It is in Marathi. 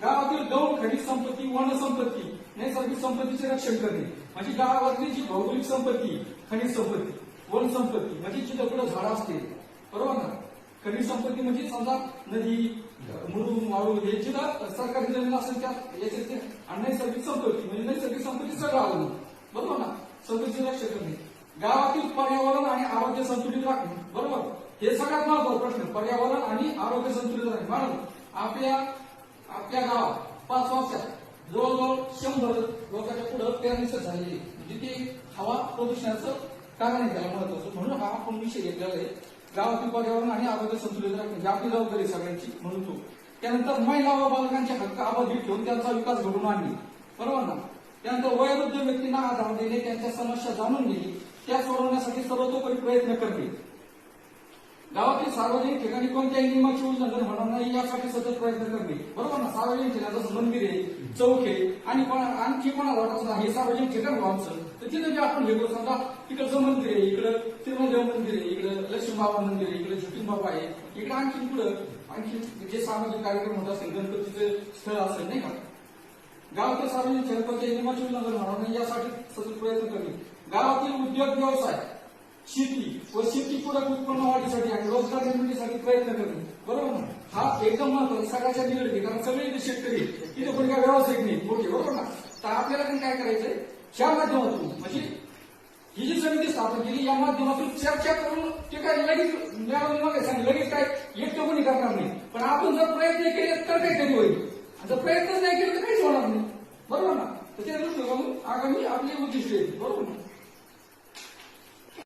गावातील गौण खनिज संपत्ती, वनसंपत्ती, नैसर्गिक संपत्तीचे रक्षण करणे म्हणजे गावातली जी भौगोलिक संपत्ती, खनिज संपत्ती, वन संपत्ती म्हणजे जिथं कुठं झाडं असते, बरोबर ना. खनिज संपत्ती म्हणजे समजा नदी, मुरुम, वाळू हे जिथं सरकारी जमीन असेल त्या याचे. आणि नैसर्गिक संपत्ती म्हणजे नैसर्गिक संपत्ती सगळं आलं, बरोबर ना. संपत्तीचे रक्षण करणे, गावातील पर्यावरण आणि आरोग्य संतुलित राखणे, बरोबर. हे सगळ्यात महत्वाचा प्रश्न, पर्यावरण आणि आरोग्य संतुलित राखणे. म्हणून आपल्या गावात 5 वर्षात जवळजवळ 100 लोकांच्या पुढे पेरणीच झालेली, जिथे हवा प्रदूषणाचं कारण आहे त्याला महत्वाचं. म्हणून हा आपण विषय घेतलेला आहे, गावातील पर्यावरण आणि आरोग्य संतुलित राखणे ही आपली जबाबदारी सगळ्यांची म्हणून तो. त्यानंतर महिला व बालकांचे हक्क आबाधित ठेवून त्यांचा विकास घडवून आणणे, बरोबर ना. त्यानंतर वयोवृद्ध व्यक्तींना आधार देणे, त्यांच्या समस्या जाणून घेणे, त्या सोडवण्यासाठी सर्वतोपरी प्रयत्न करणे. गावातील सार्वजनिक ठिकाणी कोणत्याही नियमाचे उल्लंघन होणार नाही यासाठी सतत प्रयत्न करणे, बरोबर ना. सार्वजनिक ठिकाण जसं मंदिर आहे, चौक आहे आणि आणखी कोणाला वाटत नाही हे सार्वजनिक ठिकाण व्हावं, तर तिथे जे आपण घेतो समजा तिकडचं मंदिर आहे, इकडं तिरुमलदेव मंदिर आहे, इकडं लक्ष्मीबाबा मंदिर आहे, इकडे ज्योतिबाबा आहे, इकडे आणखी पुढं आणखी जे सामाजिक कार्यक्रम होत असेल, गणपतीचं स्थळ असेल नाही का. गावातील सार्वजनिक ठिकाण कोणत्याही नियमाचे उल्लंघन होणार नाही यासाठी सतत प्रयत्न करणे. गावातील उद्योग व्यवसाय, शेती व शेतीपूरक उत्पन्न वाढीसाठी आणि रोजगार निर्मितीसाठी प्रयत्न करणे, बरोबर ना. हा एकदम महत्वाचा सगळ्याच्या निगडीत आहे, कारण सगळे जे शेतकरी तिथे कोणी काय व्यावसायिक नाही मोठे, बरोबर ना. तर आपल्याला पण काय करायचंय, ह्या माध्यमातून म्हणजे ही जी समिती स्थापन केली या माध्यमातून चर्चा करून ते काय लगेच लगेच काय एकटं कोणी करणार नाही, पण आपण जर प्रयत्न केले तर काहीतरी होईल, जर प्रयत्नच नाही केले तर काहीच होणार नाही, बरोबर ना. तर त्या दृष्टीने आगामी आपली उद्दिष्ट आहे, बरोबर ना.